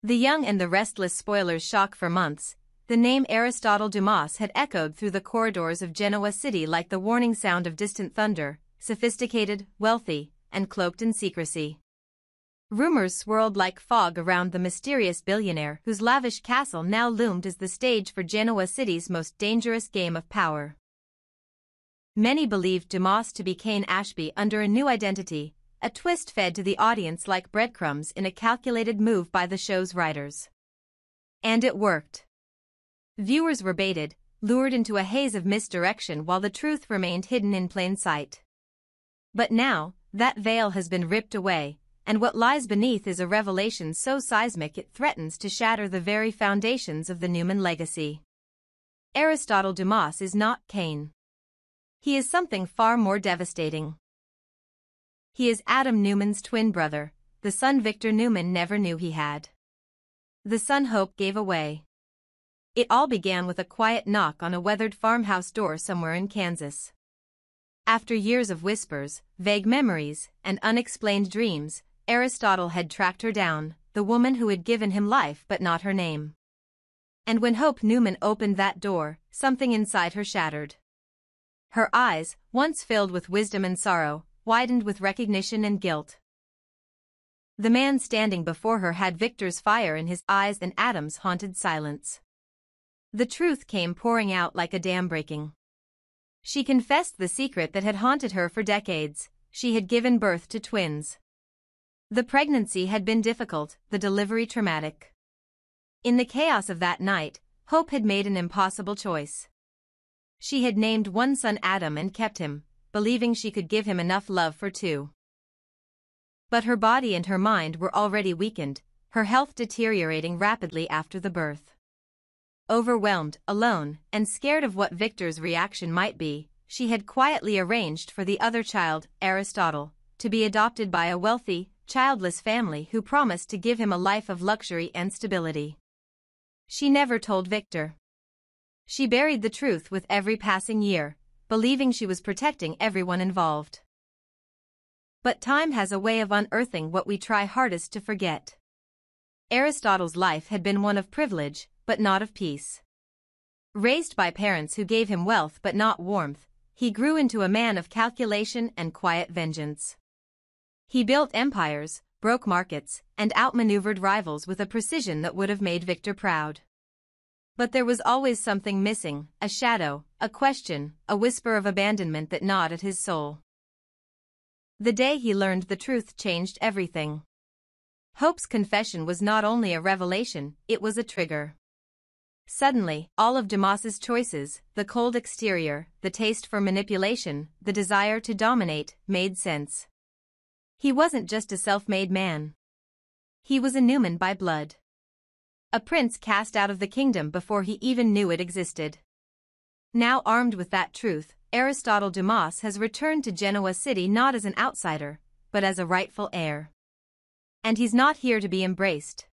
The Young and the Restless spoilers shock for months. The name Aristotle Dumas had echoed through the corridors of Genoa City like the warning sound of distant thunder, sophisticated, wealthy, and cloaked in secrecy. Rumors swirled like fog around the mysterious billionaire whose lavish castle now loomed as the stage for Genoa City's most dangerous game of power. Many believed Dumas to be Cain Ashby under a new identity, a twist fed to the audience like breadcrumbs in a calculated move by the show's writers. And it worked. Viewers were baited, lured into a haze of misdirection while the truth remained hidden in plain sight. But now, that veil has been ripped away, and what lies beneath is a revelation so seismic it threatens to shatter the very foundations of the Newman legacy. Aristotle Dumas is not Cain. He is something far more devastating. He is Adam Newman's twin brother, the son Victor Newman never knew he had. The son Hope gave away. It all began with a quiet knock on a weathered farmhouse door somewhere in Kansas. After years of whispers, vague memories, and unexplained dreams, Aristotle had tracked her down, the woman who had given him life but not her name. And when Hope Newman opened that door, something inside her shattered. Her eyes, once filled with wisdom and sorrow, widened with recognition and guilt. The man standing before her had Victor's fire in his eyes and Adam's haunted silence. The truth came pouring out like a dam breaking. She confessed the secret that had haunted her for decades. She had given birth to twins. The pregnancy had been difficult, the delivery traumatic. In the chaos of that night, Hope had made an impossible choice. She had named one son Adam and kept him, believing she could give him enough love for two. But her body and her mind were already weakened, her health deteriorating rapidly after the birth. Overwhelmed, alone, and scared of what Victor's reaction might be, she had quietly arranged for the other child, Aristotle, to be adopted by a wealthy, childless family who promised to give him a life of luxury and stability. She never told Victor. She buried the truth with every passing year, believing she was protecting everyone involved. But time has a way of unearthing what we try hardest to forget. Aristotle's life had been one of privilege, but not of peace. Raised by parents who gave him wealth but not warmth, he grew into a man of calculation and quiet vengeance. He built empires, broke markets, and outmaneuvered rivals with a precision that would have made Victor proud. But there was always something missing, a shadow, a question, a whisper of abandonment that gnawed at his soul. The day he learned the truth changed everything. Hope's confession was not only a revelation, it was a trigger. Suddenly, all of Dumas's choices, the cold exterior, the taste for manipulation, the desire to dominate, made sense. He wasn't just a self-made man. He was a Newman by blood. A prince cast out of the kingdom before he even knew it existed. Now armed with that truth, Aristotle Dumas has returned to Genoa City not as an outsider, but as a rightful heir. And he's not here to be embraced.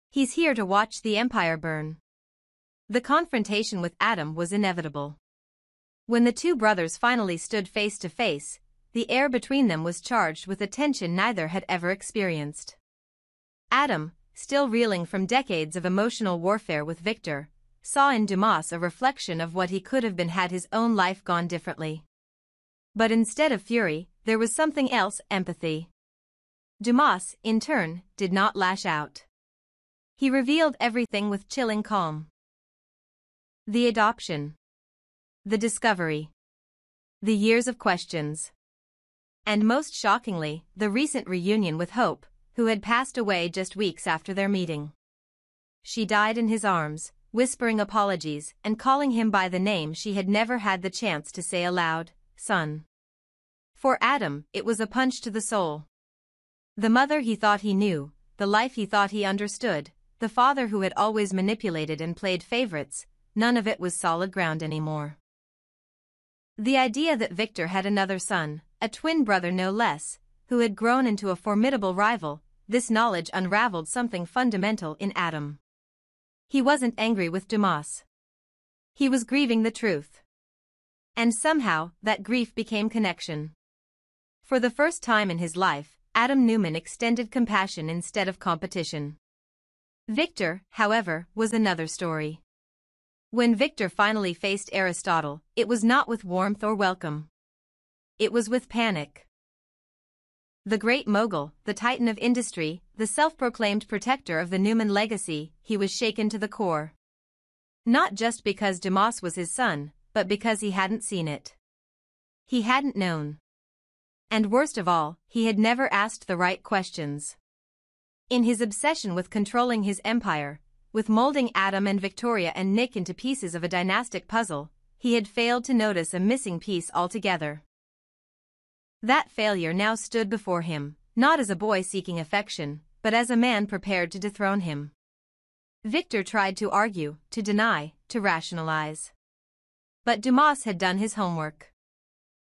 He's here to watch the empire burn. The confrontation with Adam was inevitable. When the two brothers finally stood face to face, the air between them was charged with a tension neither had ever experienced. Adam, still reeling from decades of emotional warfare with Victor, saw in Dumas a reflection of what he could have been had his own life gone differently. But instead of fury, there was something else, empathy. Dumas, in turn, did not lash out. He revealed everything with chilling calm. The adoption. The discovery. The years of questions. And most shockingly, the recent reunion with Hope, who had passed away just weeks after their meeting. She died in his arms, whispering apologies and calling him by the name she had never had the chance to say aloud, son. For Adam, it was a punch to the soul. The mother he thought he knew, the life he thought he understood, the father who had always manipulated and played favorites, none of it was solid ground anymore. The idea that Victor had another son, a twin brother no less, who had grown into a formidable rival, this knowledge unraveled something fundamental in Adam. He wasn't angry with Dumas. He was grieving the truth. And somehow, that grief became connection. For the first time in his life, Adam Newman extended compassion instead of competition. Victor, however, was another story. When Victor finally faced Aristotle, it was not with warmth or welcome. It was with panic. The great mogul, the titan of industry, the self-proclaimed protector of the Newman legacy, he was shaken to the core. Not just because Dumas was his son, but because he hadn't seen it. He hadn't known. And worst of all, he had never asked the right questions. In his obsession with controlling his empire, with molding Adam and Victoria and Nick into pieces of a dynastic puzzle, he had failed to notice a missing piece altogether. That failure now stood before him, not as a boy seeking affection, but as a man prepared to dethrone him. Victor tried to argue, to deny, to rationalize. But Dumas had done his homework.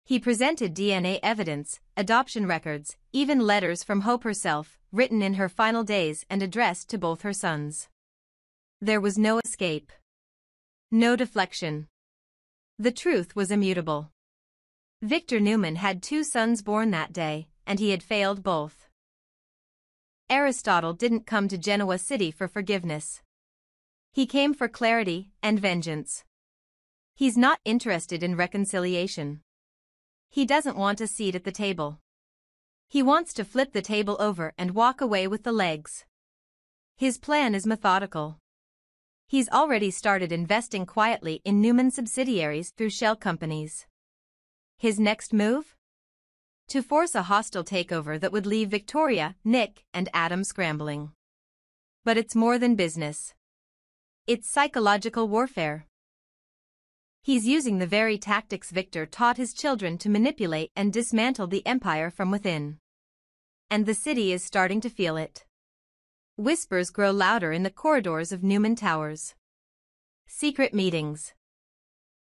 He presented DNA evidence, adoption records, even letters from Hope herself, written in her final days and addressed to both her sons. There was no escape. No deflection. The truth was immutable. Victor Newman had 2 sons born that day, and he had failed both. Aristotle didn't come to Genoa City for forgiveness. He came for clarity and vengeance. He's not interested in reconciliation. He doesn't want a seat at the table. He wants to flip the table over and walk away with the legs. His plan is methodical. He's already started investing quietly in Newman subsidiaries through shell companies. His next move? To force a hostile takeover that would leave Victoria, Nick, and Adam scrambling. But it's more than business. It's psychological warfare. He's using the very tactics Victor taught his children to manipulate and dismantle the empire from within. And the city is starting to feel it. Whispers grow louder in the corridors of Newman Towers. Secret meetings.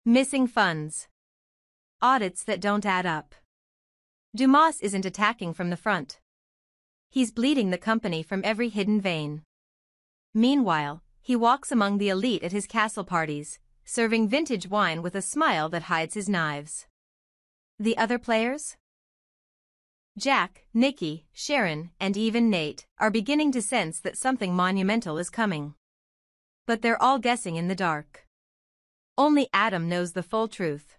Missing funds. Audits that don't add up. Dumas isn't attacking from the front. He's bleeding the company from every hidden vein. Meanwhile, he walks among the elite at his castle parties, serving vintage wine with a smile that hides his knives. The other players? Jack, Nikki, Sharon, and even Nate are beginning to sense that something monumental is coming. But they're all guessing in the dark. Only Adam knows the full truth.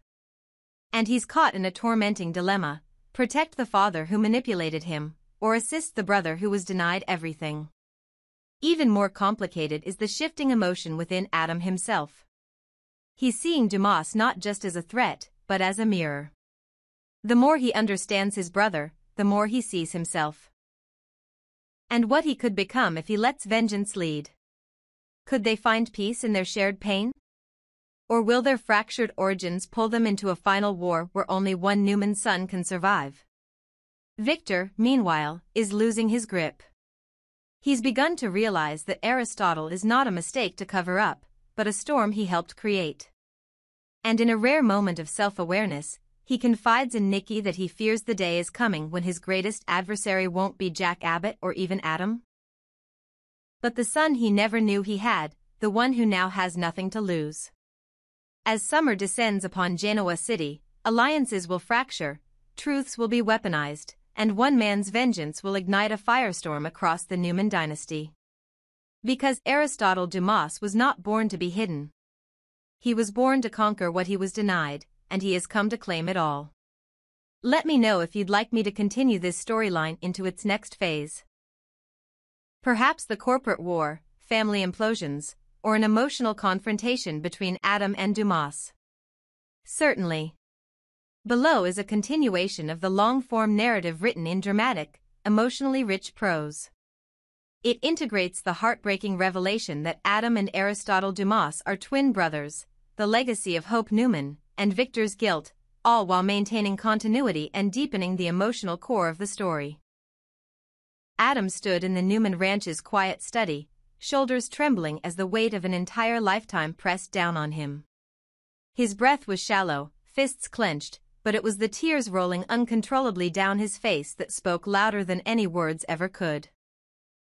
And he's caught in a tormenting dilemma: protect the father who manipulated him, or assist the brother who was denied everything. Even more complicated is the shifting emotion within Adam himself. He's seeing Dumas not just as a threat, but as a mirror. The more he understands his brother, the more he sees himself. And what he could become if he lets vengeance lead. Could they find peace in their shared pain? Or will their fractured origins pull them into a final war where only one Newman son can survive? Victor, meanwhile, is losing his grip. He's begun to realize that Aristotle is not a mistake to cover up, but a storm he helped create. And in a rare moment of self-awareness, he confides in Nikki that he fears the day is coming when his greatest adversary won't be Jack Abbott or even Adam, but the son he never knew he had, the one who now has nothing to lose. As summer descends upon Genoa City, alliances will fracture, truths will be weaponized, and one man's vengeance will ignite a firestorm across the Newman dynasty. Because Aristotle Dumas was not born to be hidden. He was born to conquer what he was denied, and he has come to claim it all. Let me know if you'd like me to continue this storyline into its next phase. Perhaps the corporate war, family implosions, or an emotional confrontation between Adam and Dumas. Certainly. Below is a continuation of the long-form narrative written in dramatic, emotionally rich prose. It integrates the heartbreaking revelation that Adam and Aristotle Dumas are twin brothers, the legacy of Hope Newman, and Victor's guilt, all while maintaining continuity and deepening the emotional core of the story. Adam stood in the Newman ranch's quiet study, shoulders trembling as the weight of an entire lifetime pressed down on him. His breath was shallow, fists clenched, but it was the tears rolling uncontrollably down his face that spoke louder than any words ever could.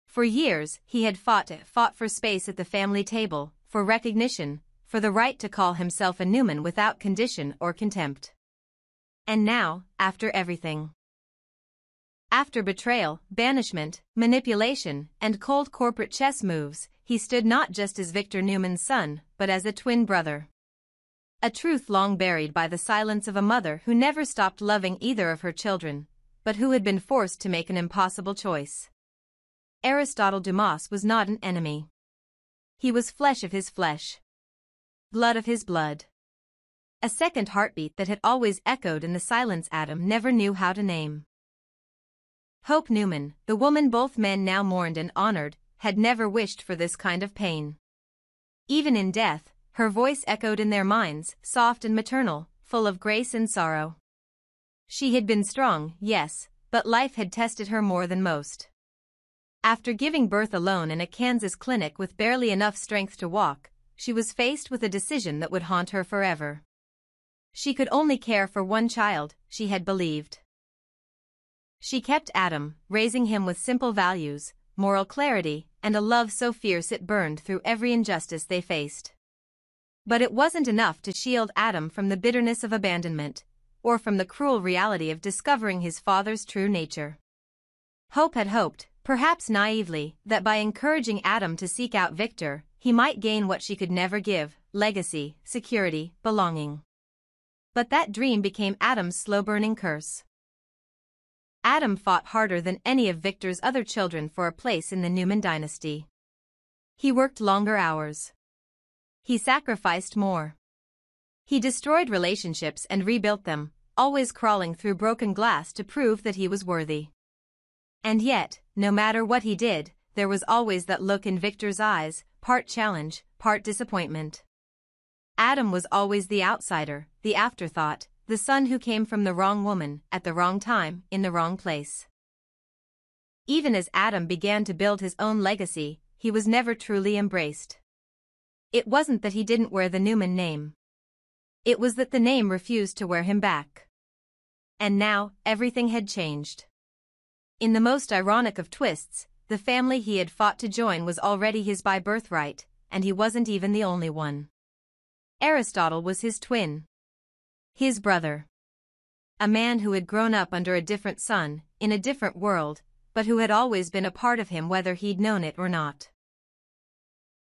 For years, he had fought for space at the family table, for recognition, for the right to call himself a Newman without condition or contempt. And now, after everything, After betrayal, banishment, manipulation, and cold corporate chess moves, he stood not just as Victor Newman's son, but as a twin brother. A truth long buried by the silence of a mother who never stopped loving either of her children, but who had been forced to make an impossible choice. Aristotle Dumas was not an enemy. He was flesh of his flesh, blood of his blood. A second heartbeat that had always echoed in the silence Adam never knew how to name. Hope Newman, the woman both men now mourned and honored, had never wished for this kind of pain. Even in death, her voice echoed in their minds, soft and maternal, full of grace and sorrow. She had been strong, yes, but life had tested her more than most. After giving birth alone in a Kansas clinic with barely enough strength to walk, she was faced with a decision that would haunt her forever. She could only care for one child, she had believed. She kept Adam, raising him with simple values, moral clarity, and a love so fierce it burned through every injustice they faced. But it wasn't enough to shield Adam from the bitterness of abandonment, or from the cruel reality of discovering his father's true nature. Hope had hoped, perhaps naively, that by encouraging Adam to seek out Victor, he might gain what she could never give: legacy, security, belonging. But that dream became Adam's slow-burning curse. Adam fought harder than any of Victor's other children for a place in the Newman dynasty. He worked longer hours. He sacrificed more. He destroyed relationships and rebuilt them, always crawling through broken glass to prove that he was worthy. And yet, no matter what he did, there was always that look in Victor's eyes, part challenge, part disappointment. Adam was always the outsider, the afterthought, the son who came from the wrong woman, at the wrong time, in the wrong place. Even as Adam began to build his own legacy, he was never truly embraced. It wasn't that he didn't wear the Newman name. It was that the name refused to wear him back. And now, everything had changed. In the most ironic of twists, the family he had fought to join was already his by birthright, and he wasn't even the only one. Aristotle was his twin. His brother. A man who had grown up under a different sun, in a different world, but who had always been a part of him whether he'd known it or not.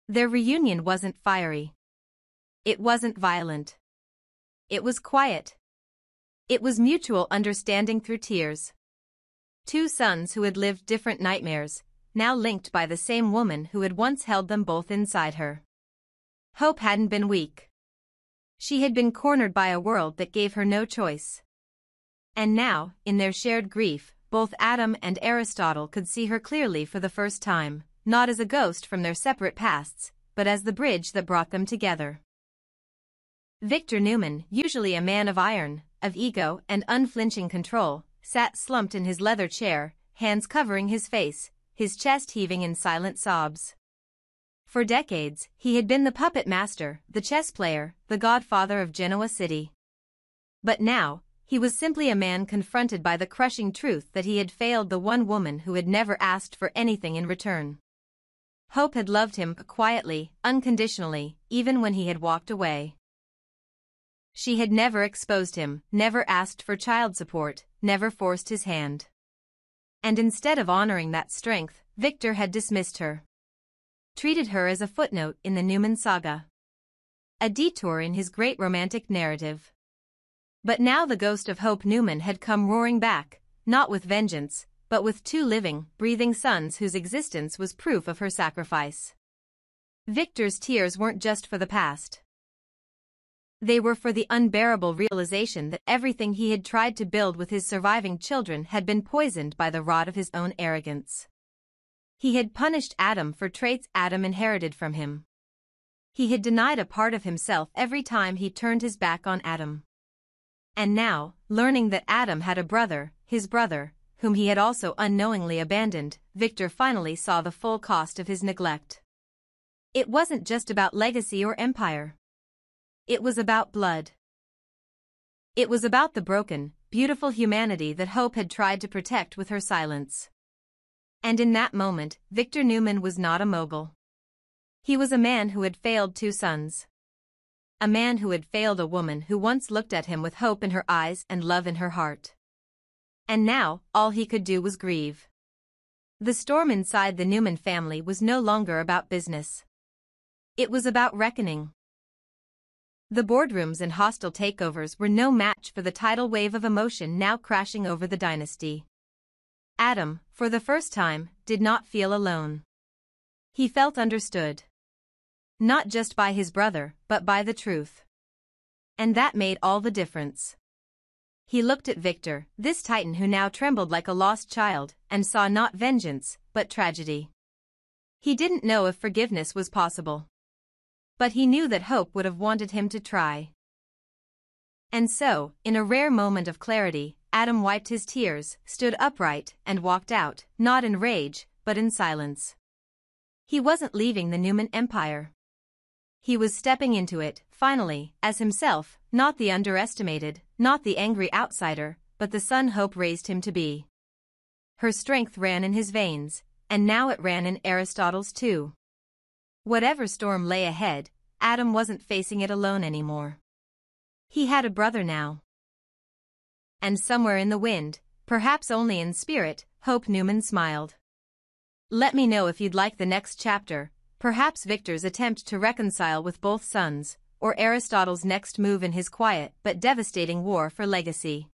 Their reunion wasn't fiery. It wasn't violent. It was quiet. It was mutual understanding through tears. Two sons who had lived different nightmares, now linked by the same woman who had once held them both inside her. Hope hadn't been weak. She had been cornered by a world that gave her no choice. And now, in their shared grief, both Adam and Aristotle could see her clearly for the first time, not as a ghost from their separate pasts, but as the bridge that brought them together. Victor Newman, usually a man of iron, of ego and unflinching control, sat slumped in his leather chair, hands covering his face, his chest heaving in silent sobs. For decades, he had been the puppet master, the chess player, the godfather of Genoa City. But now, he was simply a man confronted by the crushing truth that he had failed the one woman who had never asked for anything in return. Hope had loved him quietly, unconditionally, even when he had walked away. She had never exposed him, never asked for child support, never forced his hand. And instead of honoring that strength, Victor had dismissed her. Treated her as a footnote in the Newman saga. A detour in his great romantic narrative. But now the ghost of Hope Newman had come roaring back, not with vengeance, but with two living, breathing sons whose existence was proof of her sacrifice. Victor's tears weren't just for the past. They were for the unbearable realization that everything he had tried to build with his surviving children had been poisoned by the rot of his own arrogance. He had punished Adam for traits Adam inherited from him. He had denied a part of himself every time he turned his back on Adam. And now, learning that Adam had a brother, his brother, whom he had also unknowingly abandoned, Victor finally saw the full cost of his neglect. It wasn't just about legacy or empire. It was about blood. It was about the broken, beautiful humanity that Hope had tried to protect with her silence. And in that moment, Victor Newman was not a mogul. He was a man who had failed two sons. A man who had failed a woman who once looked at him with hope in her eyes and love in her heart. And now, all he could do was grieve. The storm inside the Newman family was no longer about business. It was about reckoning. The boardrooms and hostile takeovers were no match for the tidal wave of emotion now crashing over the dynasty. Adam, for the first time, did not feel alone. He felt understood. Not just by his brother, but by the truth. And that made all the difference. He looked at Victor, this titan who now trembled like a lost child, and saw not vengeance, but tragedy. He didn't know if forgiveness was possible. But he knew that hope would have wanted him to try. And so, in a rare moment of clarity, Adam wiped his tears, stood upright, and walked out, not in rage, but in silence. He wasn't leaving the Newman empire. He was stepping into it, finally, as himself, not the underestimated, not the angry outsider, but the son Hope raised him to be. Her strength ran in his veins, and now it ran in Aristotle's too. Whatever storm lay ahead, Adam wasn't facing it alone anymore. He had a brother now. And somewhere in the wind, perhaps only in spirit, Hope Newman smiled. Let me know if you'd like the next chapter, perhaps Victor's attempt to reconcile with both sons, or Aristotle's next move in his quiet but devastating war for legacy.